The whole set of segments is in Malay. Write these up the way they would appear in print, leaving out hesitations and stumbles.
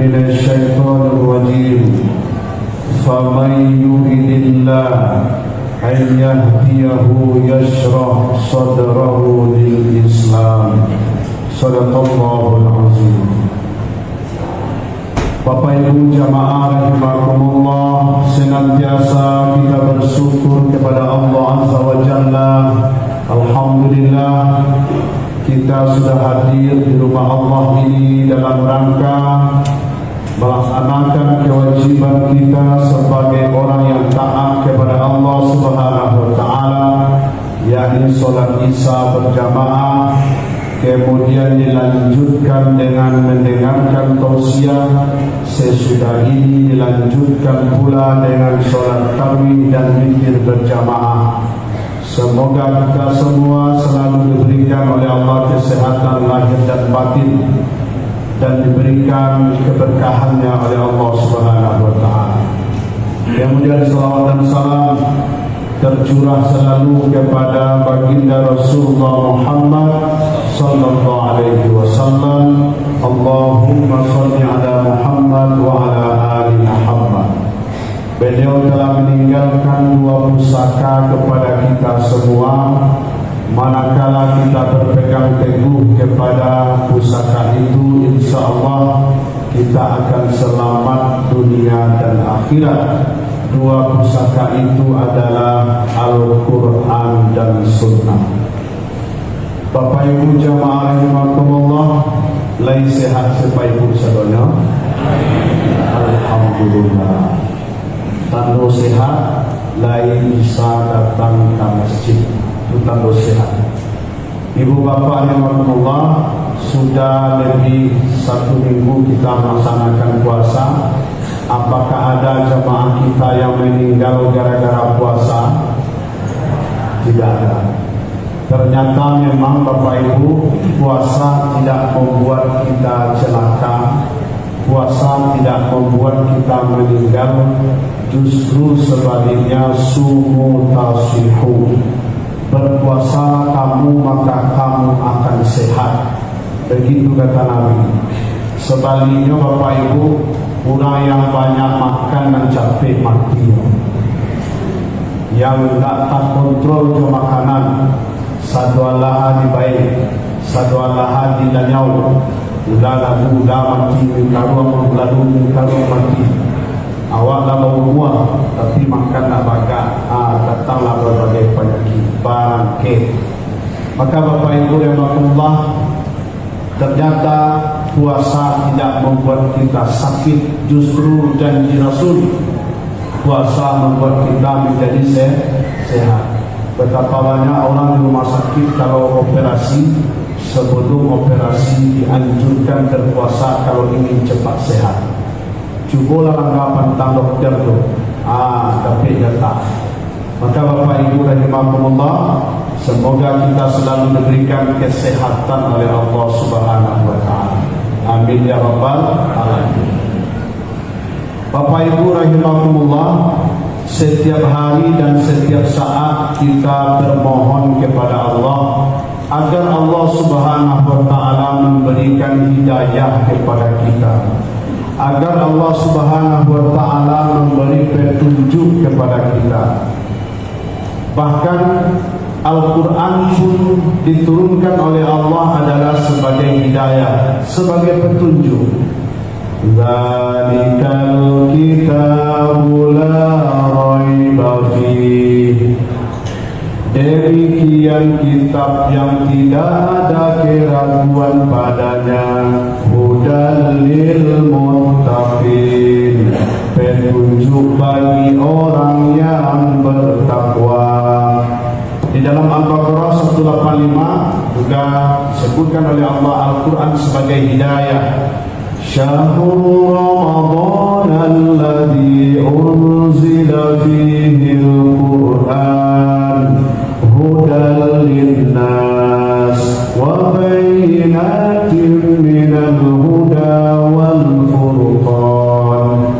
من الشيطان الرجيم فمن يرد الله أن يهديه يشرح صدره للإسلام صدق الله العظيم. Bapak Ibu jamaah rahimakumullah, senantiasa kita bersyukur kepada Allah Azza wa Jalla. Alhamdulillah kita sudah hadir di rumah Allah ini dalam rangka melaksanakan kewajiban kita sebagai orang yang taat kepada Allah Subhanahu wa taala, yakni salat Isya berjamaah, kemudian dilanjutkan dengan mendengarkan tausiah, sesudah ini dilanjutkan pula dengan salat tarawih dan zikir berjamaah. Semoga kita semua selalu diberikan oleh Allah kesehatan lahir dan batin dan diberikan keberkahannya oleh Allah Subhanahu wa taala. Kemudian salawat dan salam tercurah selalu kepada baginda Rasulullah Muhammad sallallahu alaihi wasallam. Allahumma shalli ala Muhammad wa ala ali Muhammad. Beliau telah meninggalkan dua pusaka kepada kita semua. Manakala kita berpegang teguh kepada pusaka itu, insya Allah kita akan selamat dunia dan akhirat. Dua pusaka itu adalah Al-Quran dan Sunnah. Bapak Ibu jamaah rahimakumullah, lain sehat supaya ibu sadonya. Alhamdulillah. Tanda sehat, lain bisa datang ke masjid. Itu tanda sehat. Ibu bapak rahimakumullah, sudah lebih 1 minggu kita melaksanakan puasa. Apakah ada jamaah kita yang meninggal gara-gara puasa? Tidak ada. Ternyata memang Bapak Ibu, puasa tidak membuat kita celaka, puasa tidak membuat kita meninggal, justru sebaliknya sumu tasihu. Berpuasa kamu maka kamu akan sehat. Begitu kata Nabi. Sebaliknya Bapak Ibu, orang yang banyak makan dan capek mati, yang tak kontrol ke makanan, sadualah di baik, sadualah di danyau, udah lalu udah mati, karuang lalu karuang mati. Awak dah mau buah, tapi makan tak bagai, datanglah berbagai penyakit, bangkit. Maka Bapak Ibu rahimakumullah, ternyata puasa tidak membuat kita sakit, justru janji Rasul, puasa membuat kita menjadi sehat. Betapa banyak orang di rumah sakit kalau operasi, sebelum operasi dianjurkan berpuasa kalau ingin cepat sehat. Cubalah anggapan tentang dokter tu, tapi dia tak. Maka Bapak Ibu rahimakumullah, semoga kita selalu diberikan kesehatan oleh Allah Subhanahu wa taala. Amin ya rabbal alamin. Bapak Ibu rahimakumullah, setiap hari dan setiap saat kita bermohon kepada Allah agar Allah Subhanahu wa taala memberikan hidayah kepada kita, agar Allah Subhanahu wa taala memberi petunjuk kepada kita. Bahkan Al-Quran pun diturunkan oleh Allah adalah sebagai hidayah, sebagai petunjuk. Dzalikal kitabu la raiba fihi. Demikian kitab yang tidak ada keraguan padanya. Hudan lil muttaqin. Petunjuk bagi orang yang bertakwa. Di dalam Al-Baqarah 185 juga disebutkan oleh Allah Al-Quran sebagai hidayah. Syahrul Ramadan alladhi unzila fihi al-Quran hudan linnas wa bayyinatin minal huda wal furqan.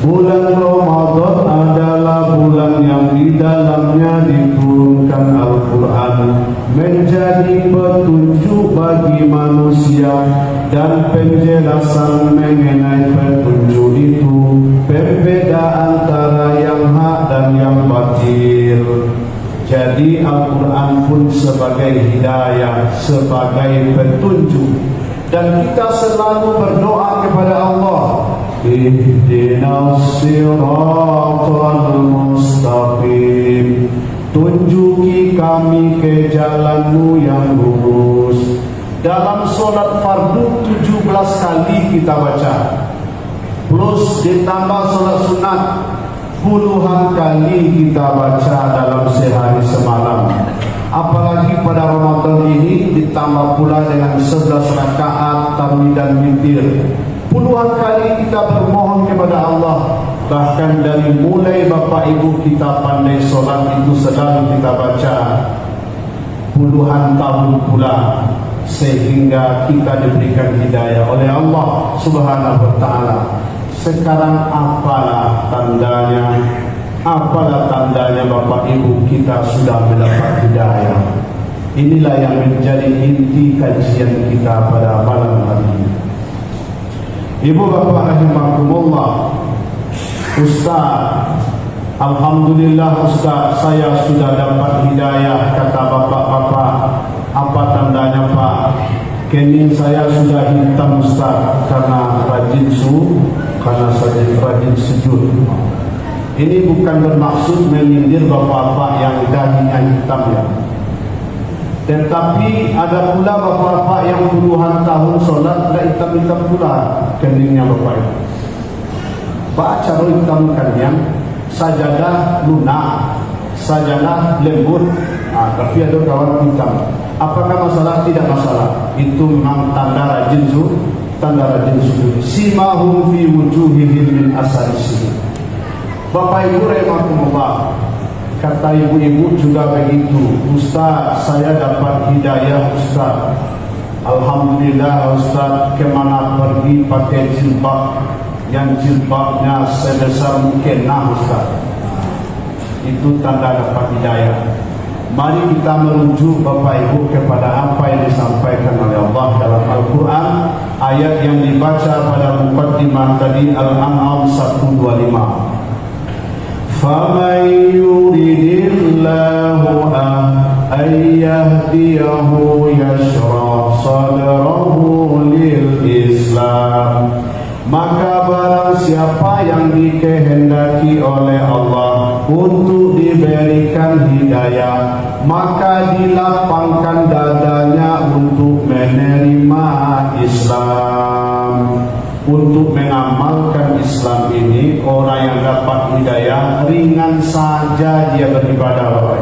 Bulan Ramadan adalah bulan yang di dalamnya diturunkan Al-Quran, menjadi petunjuk bagi manusia dan penjelasan penjelasan mengenai petunjuk itu berbeda antara yang hak dan yang batil. Jadi Al-Quran pun sebagai hidayah, sebagai petunjuk. Dan kita selalu berdoa kepada Allah, Ihdinas siratal mustaqim, tunjuki kami ke jalanmu yang lurus. Dalam solat fardu 17 kali kita baca, plus ditambah solat sunat puluhan kali kita baca dalam sehari semalam. Apalagi pada Ramadan ini ditambah pula dengan 11 rakaat tarawih dan witir. Puluhan kali kita bermohon kepada Allah. Bahkan dari mulai bapak ibu kita pandai solat itu selalu kita baca puluhan tahun pula, sehingga kita diberikan hidayah oleh Allah Subhanahu wa ta'ala. Sekarang apalah tandanya bapak ibu kita sudah mendapat hidayah? Inilah yang menjadi inti kajian kita pada malam hari ini. Ibu bapak rahimakumullah, Ustaz, alhamdulillah Ustaz, saya sudah dapat hidayah, kata bapak-bapak. Apa tandanya Pak? Kening saya sudah hitam Ustaz, karena rajin sujud. Ini bukan bermaksud menyindir bapak-bapak yang dahinya hitam ya. Tetapi ada pula bapak-bapak yang puluhan tahun solat tidak hitam-hitam pula keningnya bapak itu. Pak cara hitamkannya sajadah lunak, sajadah lembut, tapi ada kawan hitam. Apakah masalah? Tidak masalah. Itu memang tanda rajin sujud. Simahum fi wujuhihim min asari sujud. Bapak ibu rahimakumullah, kata ibu-ibu juga begitu. Ustaz, saya dapat hidayah Ustaz. Alhamdulillah Ustaz, kemana pergi pakai jilbab, yang jilbabnya sebesar mungkin Ustaz. Itu tanda dapat hidayah. Mari kita merujuk bapak ibu kepada apa yang disampaikan oleh Allah dalam Al-Quran. Ayat yang dibaca pada muqaddimah tadi, Al-An'am 125. فَمَنْ يُرِدِ اللَّهُ أَنْ يَهْدِيَهُ يَشْرَحْ صَدْرَهُ لِلْإِسْلَامِ. Maka barang siapa yang dikehendaki oleh Allah untuk diberikan hidayah, maka dilapangkan dadanya untuk menerima Islam, untuk mengamalkan Islam ini. Orang yang dapat hidayah ringan saja dia beribadah,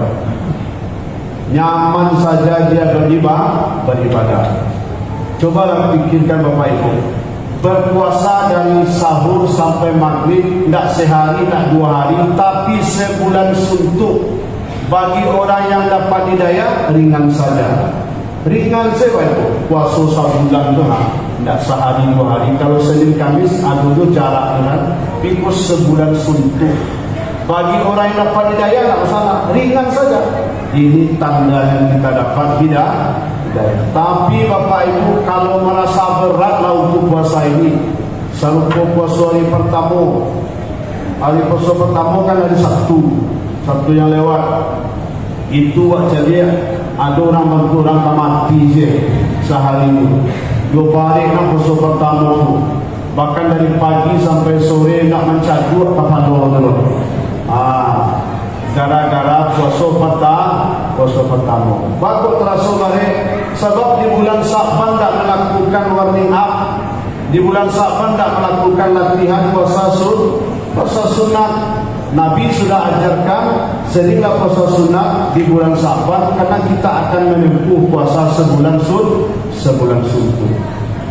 nyaman saja dia beribadah. Cobalah pikirkan bapak ibu, berpuasa dari sahur sampai maghrib, tidak sehari, tidak 2 hari, tapi sebulan suntuk. Bagi orang yang dapat hidayah ringan saja. Ringan saja itu puasa sebulan itu, tidak sehari 2 hari. Kalau Senin Kamis dulu jarak dengan pikir sebulan suntuk. Bagi orang yang dapat hidayah tidak masalah, ringan saja. Ini tanda yang kita dapat hidayah. Tapi bapak ibu kalau merasa beratlah untuk puasa ini, selalu puasa hari pertama. Hari puasa pertama kan hari Sabtu yang lewat. Itu waktu dia ada orang bantu orang mati je sehari itu. Dua hari nak puasa pertama tu, bahkan dari pagi sampai sore nak mencaduk apa dulu. Gara-gara puasa pertama. Bagus terasa balik. Sebab di bulan Sa'ban tak melakukan warming up, di bulan Sa'ban tak melakukan latihan puasa sunat. Nabi sudah ajarkan seringlah puasa sunat di bulan Sa'ban, karena kita akan menempuh puasa sebulan suntuk.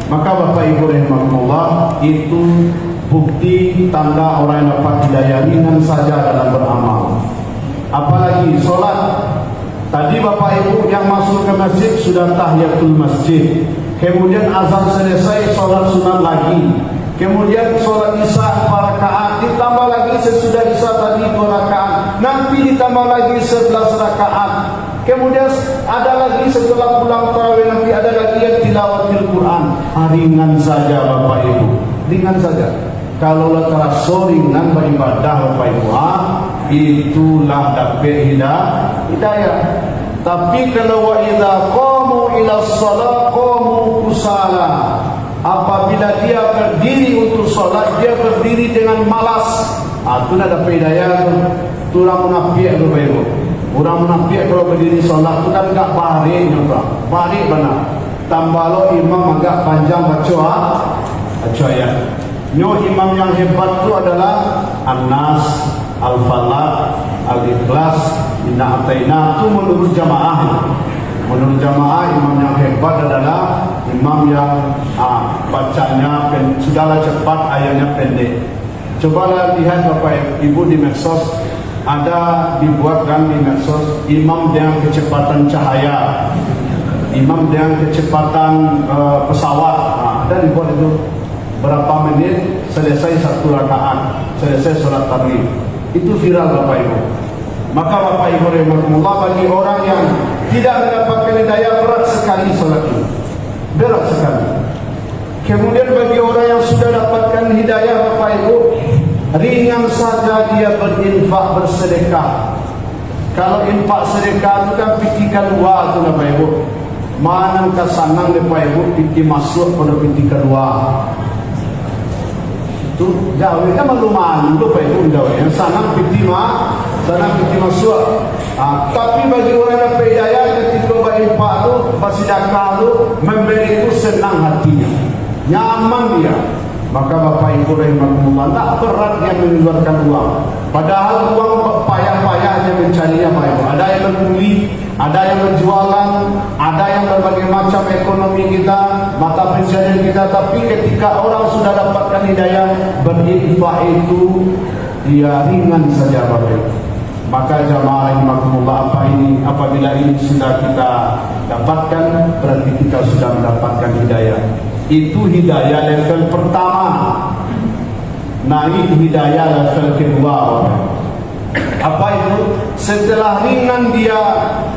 Maka bapak ibu rahimakumullah, itu bukti tanda orang yang dapat hidayah, ringan saja dalam beramal. Apalagi solat. Tadi bapak ibu yang masuk ke masjid sudah tahiyatul masjid, kemudian azan selesai, solat sunat lagi, kemudian solat isya 4 rakaat, ditambah lagi sesudah isya tadi 2 rakaat, nanti ditambah lagi 11 rakaat, kemudian ada lagi setelah pulang tarawih nanti ada lagi yang tilawatil Quran. ringan saja Bapak Ibu, ringan saja. Kalau terasa ringan beribadah Bapak Ibu, itulah dapat hidayah. Tapi kalau wa idza qamu ila shalah qamu kusala, apabila dia berdiri untuk solat, dia berdiri dengan malas, itu nak dapat hidayah tu. Tu orang munafik Bapak Ibu. Orang munafik kalau berdiri solat tu kan enggak baring juga. Baring benar. Tambah lo imam agak panjang baca ayat. Nyo imam yang hebat tu adalah An-Nas, Al-Falaq, Al-Ikhlas, Inna Ataina. Itu menurut jamaah. Menurut jamaah imam yang hebat adalah imam yang bacanya sudahlah cepat, ayatnya pendek. Cobalah lihat Bapak Ibu di medsos, ada dibuatkan di medsos imam dengan kecepatan cahaya, imam dengan kecepatan pesawat. Ada dibuat itu berapa menit selesai satu rakaat, selesai sholat tarawih. Itu viral Bapak Ibu. Maka Bapak Ibu rahimahumullah, bagi orang yang tidak mendapatkan hidayah, berat sekali sholat itu, berat sekali. Kemudian bagi orang yang sudah dapatkan hidayah Bapak Ibu, ringan saja dia berinfak, bersedekah. Kalau infak sedekah itu kan pitikan luar tu Bapak Ibu. Mana kesanang Bapak Ibu piti masuk pada piti keluar. Itu gawe kan malu-malu Bapak Ibu gawe. Yang sanang piti masuk. Tapi bagi orang yang berdaya, ketika berinfak tu, bersedekah tu, memberi itu senang hatinya, nyaman dia. Maka Bapak Ibu rahimahumullah, tak berat dia mengeluarkan uang. Padahal uang payah-payah dia mencarinya Bapak Ibu. Ada yang berkuli, ada yang berjualan, ada yang berbagai macam ekonomi kita, mata pencarian kita. Tapi ketika orang sudah dapatkan hidayah, berinfak itu dia ringan saja Bapak Ibu. Maka jamaah rahimahumullah, apabila ini sudah kita dapatkan, berarti kita sudah mendapatkan hidayah. Itu hidayah level pertama. Naik hidayah level kedua. Apa itu? Setelah ringan dia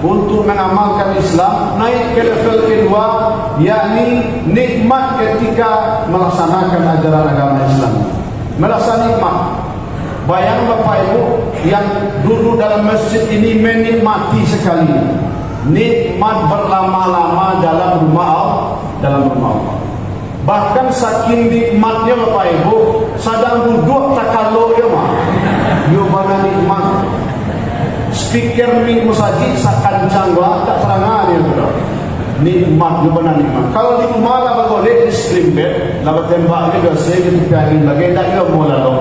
untuk mengamalkan Islam, naik ke level kedua, yakni nikmat ketika melaksanakan ajaran agama Islam. Merasa nikmat. Bayang Bapak Ibu yang duduk dalam masjid ini menikmati sekali nikmat berlama-lama dalam rumah Allah. Bahkan saking nikmatnya Bapak Ibu, sedang duduk tak kalau ya mah, yo mana nikmat. Speaker minggu saji sakancang gua tak terangan ya bro. Nikmat yo mana nikmat. Kalau di rumah lah boleh stream bed, lalu tembak ke dosa gitu piarin bagai tak yo mola lo.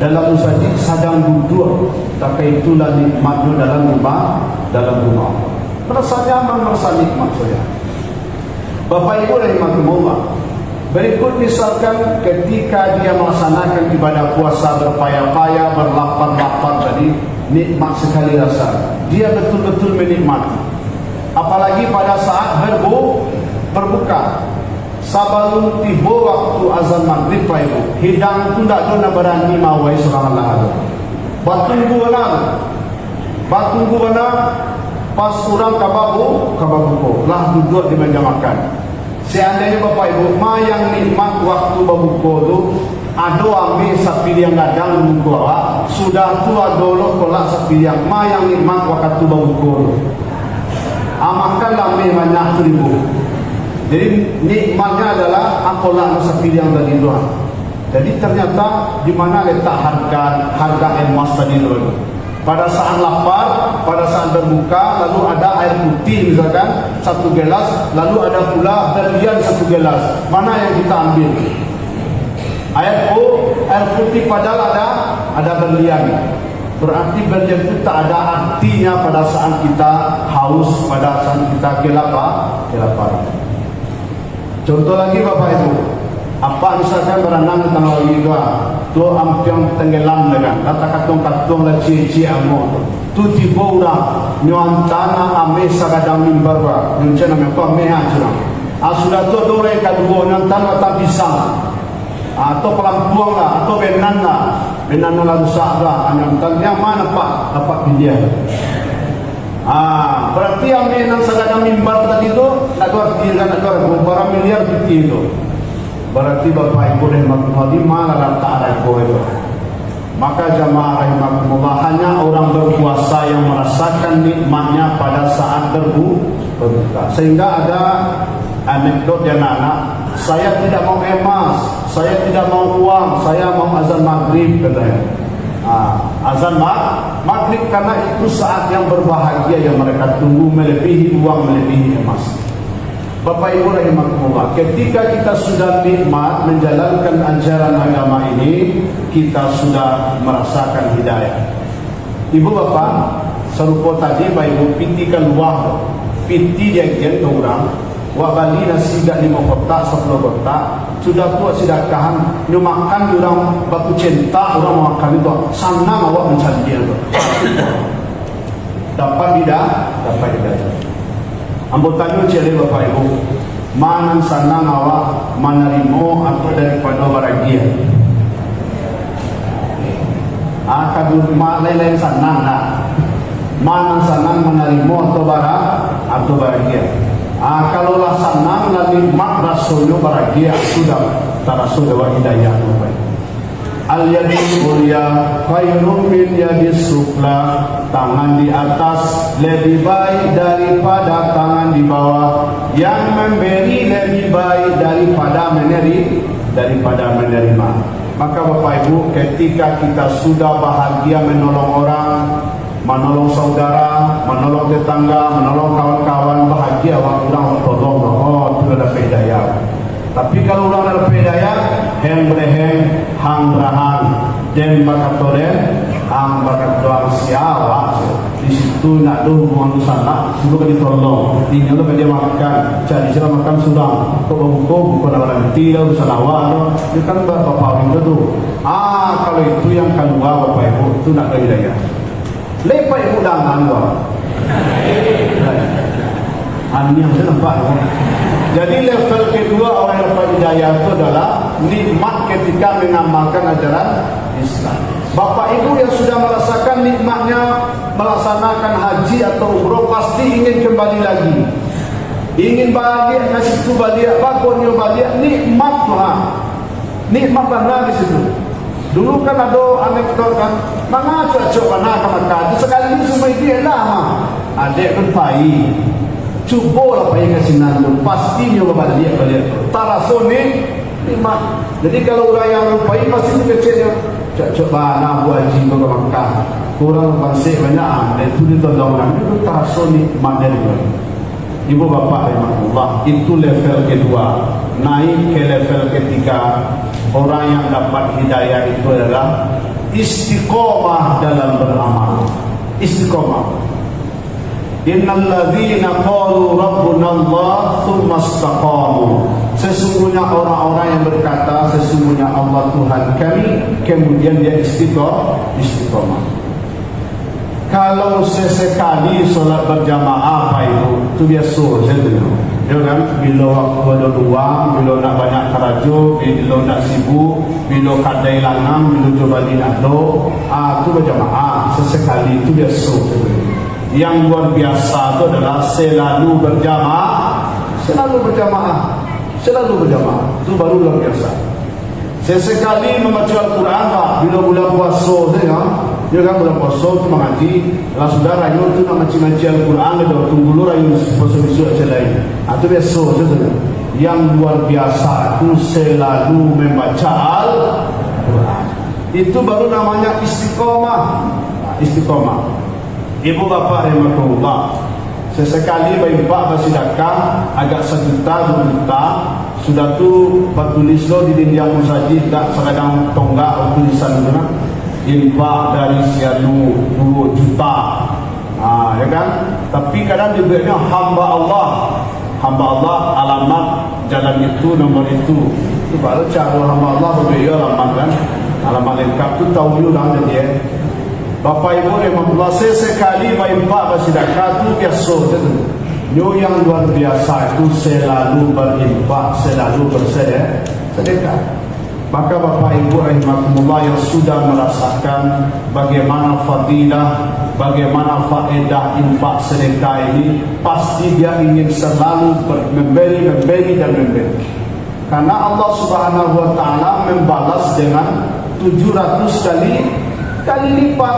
Dalam saji sedang duduk, tapi itulah nikmatnya dalam rumah. Merasa nyaman, merasa nikmat saya. Bapak Ibu rahimahumullah. Berikut misalkan ketika dia melaksanakan ibadah puasa berpayah-payah, berlapar-lapar tadi, nikmat sekali rasa. Dia betul-betul menikmati. Apalagi pada saat berbuka. Sebelum tiba waktu azan maghrib Pak Ibu, hidang tu tak ada berani mawai seorang Allah. Batunggu benar, pas orang kababu lah duduk di meja makan. Seandainya Bapak Ibu, yang nikmat waktu berbuka tu, ada ambil sapi yang gadang berbuka, sudah tu ada lo kolak sapi yang nikmat waktu berbuka tu. Makan ambil banyak ribu. Jadi nikmatnya adalah akolah sapi yang tadi tu. Jadi ternyata di mana letak harga emas tadi tu. Pada saat lapar, pada saat berbuka, lalu ada air putih misalkan satu gelas, lalu ada pula berlian satu gelas. Mana yang kita ambil? Air putih padahal ada berlian. Berarti berlian itu tak ada artinya pada saat kita haus, pada saat kita kelaparan. Contoh lagi Bapak Ibu, apa misalkan berenang di tengah laut itu, tu ampiang tenggelam dengan kata katung lah cici amu, tu tiba orang nyuantana ame sagadang mimbar ba, nyuncana memang meha curang. Sudah tu ada orang kedua nyuantana tak pisang, atau pelampuang lah, atau benan lah rusak lah, nyuantana yang mana pak dia. Berarti yang menang sedangkan mimbar tadi itu nak berapa miliar itu. Berarti Bapak Ibu rahimahullah di mana letak itu? Maka jamaah rahimahullah, hanya orang berpuasa yang merasakan nikmatnya pada saat berbuka. Sehingga ada anekdot yang anak, saya tidak mau emas, saya tidak mau uang, saya mau azan maghrib katanya. Azan maghrib karena itu saat yang berbahagia yang mereka tunggu, melebihi uang, melebihi emas. Bapak Ibu rahimahullah, ketika kita sudah nikmat menjalankan ajaran agama ini, kita sudah merasakan hidayah. Ibu bapak, serupa tadi Bapak Ibu pitikan wah, piti yang orang, wah bali nasi dak 5 kotak, 10 kotak, sudah tua sedekahan, dia makan orang batu cinta, orang makan itu, senang awak mencari dia itu. Dapat tidak? Ambo tanya cari Bapak Ibu, mana senang awak menerima atau daripada bahagia? Kadul lain-lain senang nak. Mana senang menerima atau bahagia? Kalaulah senang dan nikmat rasulnya bahagia, sudah tarasul dewa hidayah Bapak. Al-yadul ulya khairun min yadis sufla, tangan di atas lebih baik daripada tangan di bawah, yang memberi lebih baik daripada menerima. Maka Bapak Ibu, ketika kita sudah bahagia menolong orang, menolong saudara, menolong tetangga, menolong kawan-kawan, bahagia orang tolong, itu ada hidayah. Tapi kalau orang ada hidayah, hang bereheng, hang berahang, dan bakatolen, hang bakatoang siapa? Di situ nak tu buang sana, dulu kan ditolong, ini lo kan dia makan, cari cara makan sudah, bukan orang tidak usah lawan, itu kan bapak itu tu. Kalau itu yang kedua Bapak Ibu, itu nak hidayah. Lepas Ibu dangan gua. Ini yang saya nampak. Jadi level kedua orang yang dapat hidayah itu adalah nikmat ketika mengamalkan ajaran Islam. Bapak Ibu yang sudah merasakan nikmatnya melaksanakan haji atau umroh pasti ingin kembali lagi. Ingin balik ke situ, balik bakonnya balik, nikmat Tuhan. Nikmat benar di situ. Dulu kan ada anekdot kan, mana cocok mana kamu sekali ini semua dia lah. Adik pun pai. Cuba lah payah kasih nandu, pasti dia balik. Tarasoni nikmat. Jadi kalau orang yang lupai pasti dia kecilnya cocok mana buat haji ke Makkah. Kurang pasir banyak, dan itu ditolong orang itu tarasoni nikmat dari dia. Ibu bapak rahimahullah, itu level kedua. Naik ke level ketiga, orang yang dapat hidayah itu adalah istiqomah dalam beramal. Istiqomah. Innal ladzina qalu rabbuna Allah tsumma istaqamu. Sesungguhnya orang-orang yang berkata sesungguhnya Allah Tuhan kami, kemudian dia istiqomah. Kalau sesekali solat berjamaah Pak Ibu, itu biasa saja. Ya kan, bila waktu ada luang, bila nak banyak kerajo, bila nak sibuk, bila kadai lanang, bila coba nak do, itu berjamaah. Sesekali itu biasa saja. Yang luar biasa itu adalah selalu berjamaah, selalu berjamaah. Itu baru luar biasa. Sesekali membaca Al-Quran Pak, bila bulan puasa saja. Dia kan bulan puasa itu mengaji. Kalau sudah rayu itu nak mengaji Al-Quran, dia tunggu dulu rayu puasa-puasa aja lain. Itu biasa saja. Yang luar biasa itu selalu membaca Al-Quran. Itu baru namanya istiqomah. Istiqomah. Ibu bapak rahimahullah, sesekali bapak bersedekah agak 1 juta, 2 juta, sudah tu bertulis lo di dinding musajid tak sekadang tonggak tulisan mana infak dari sianu 2 juta, ya kan? Tapi kadang diberinya hamba Allah, alamat jalan itu, nomor itu baru cara hamba Allah beri alamat kan, alamat lengkap tu tahu dulu lah dia. Bapak Ibu rahimahullah, sesekali bapak bersedekah itu biasa saja. Yang luar biasa itu selalu berinfak, selalu bersedekah. Maka Bapak Ibu rahimahullah yang sudah merasakan bagaimana fadilah bagaimana faedah infak sedekah ini, pasti dia ingin selalu memberi dan memberi. Karena Allah Subhanahu wa taala membalas dengan 700 kali lipat.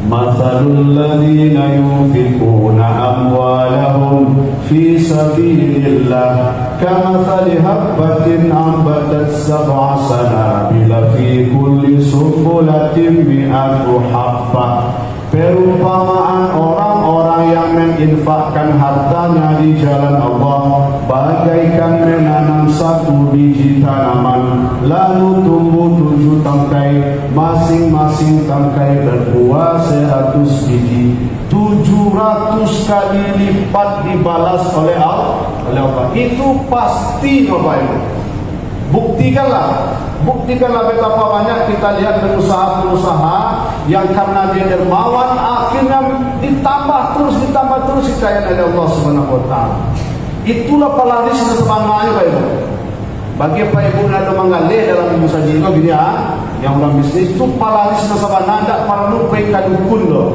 Mathalul ladzina yunfiquna amwalahum fi sabilillah kamathali habbatin ambatat sab'a sanabila fi kulli sunbulatin mi'atu habbah. Perumpamaan orang-orang yang menginfakkan hartanya di jalan Allah bagaikan menanam satu biji tanaman, lalu tumbuh 7 tangkai, masing-masing tangkai berbuah 100 biji. 700 kali lipat dibalas oleh Allah. Itu pasti, Bapak Ibu. Buktikanlah betapa banyak kita lihat pengusaha-pengusaha yang karena dia dermawan akhirnya ditambah terus kekayaan oleh Allah Subhanahu wa taala. Itulah pelaris sebenarnya, Pak Ibu. Bagi Pak Ibu ada menggali dalam usaha jiwa gini ya, yang orang bisnis itu pelaris sebenarnya tidak perlu pekan dukun loh.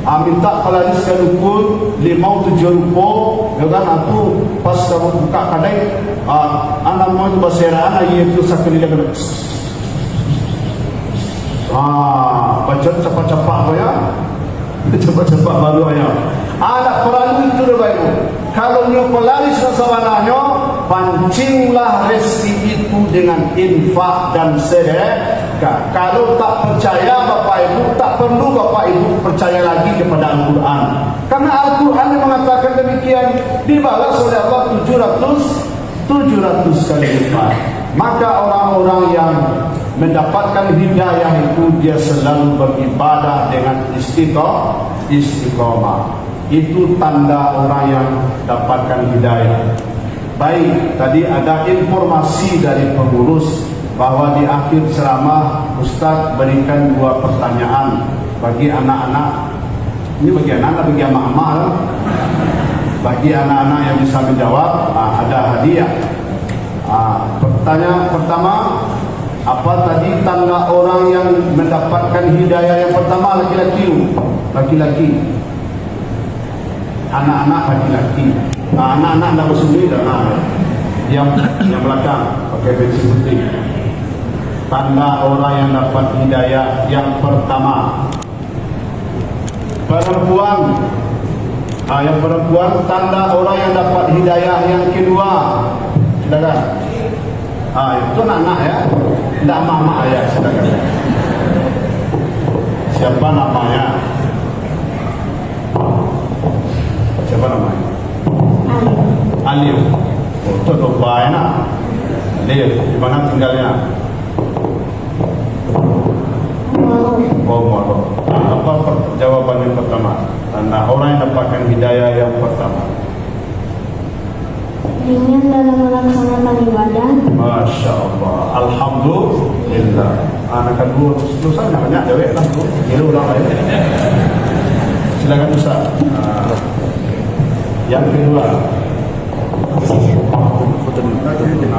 Minta pelaris ke dukun 5-7 rupiah, ya kan? Aku pas kamu buka kadai, anak mau itu baseraan, itu sakit dia kena. Baca cepat-cepat apa ya? Cepat-cepat baru ya. Anak perlu itu loh, Pak Ibu. Kalau nyo pelaris sebenarnya, pancinglah rezeki itu dengan infak dan sedekah. Kalau tak percaya Bapak Ibu, tak perlu Bapak Ibu percaya lagi kepada Al-Quran. Karena Al-Quran yang mengatakan demikian, dibalas oleh Allah 700 kali lipat. Maka orang-orang yang mendapatkan hidayah itu dia selalu beribadah dengan istiqomah. Itu tanda orang yang dapatkan hidayah. Baik, tadi ada informasi dari pengurus bahwa di akhir ceramah Ustaz berikan 2 pertanyaan bagi anak-anak. Ini bagi anak-anak, bagi emak-emak. Bagi anak-anak yang bisa menjawab, ada hadiah. Pertanyaan pertama, apa tadi tanda orang yang mendapatkan hidayah? Yang pertama laki-laki. Anak-anak laki-laki. Anak-anak dah bersembunyi dah. Yang belakang pakai baju putih. Tanda orang yang dapat hidayah yang pertama, perempuan. Yang perempuan, tanda orang yang dapat hidayah yang kedua. Silakan. Itu anak ya, tidak mama ya. Silakan. Siapa namanya? Alif. Itu lupa enak. Alif, di mana tinggalnya? Moro. Apa jawaban yang pertama? Tanda orang yang dapatkan hidayah yang pertama. Ringan dalam melaksanakan ibadah. Masya Allah. Alhamdulillah. Anak kedua, Ustaz banyak jawab lah. Kira ulang lain. Silakan Ustaz. Yang kedua,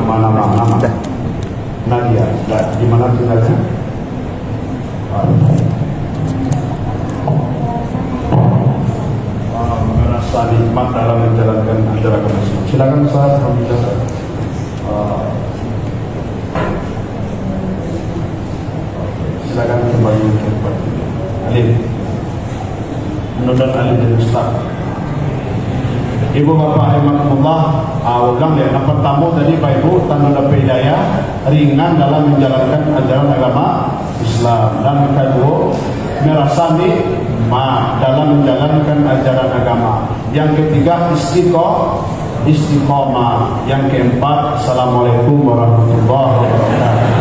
nama Nadia. Di mana tinggalnya? Merasa nikmat dalam menjalankan ajaran agama. Silakan Ustaz. Alhamdulillah. Silakan kembali ke tempat. Alif. Menurut Alif dan Ustaz. Ibu bapak rahimakumullah, ulang ya. Yang pertama tadi Pak Ibu, tanda dapat hidayah ringan dalam menjalankan ajaran agama Islam. Dan kedua, merasa nikmat dalam menjalankan ajaran agama. Yang ketiga, istiqomah. Yang keempat, Assalamualaikum warahmatullahi wabarakatuh.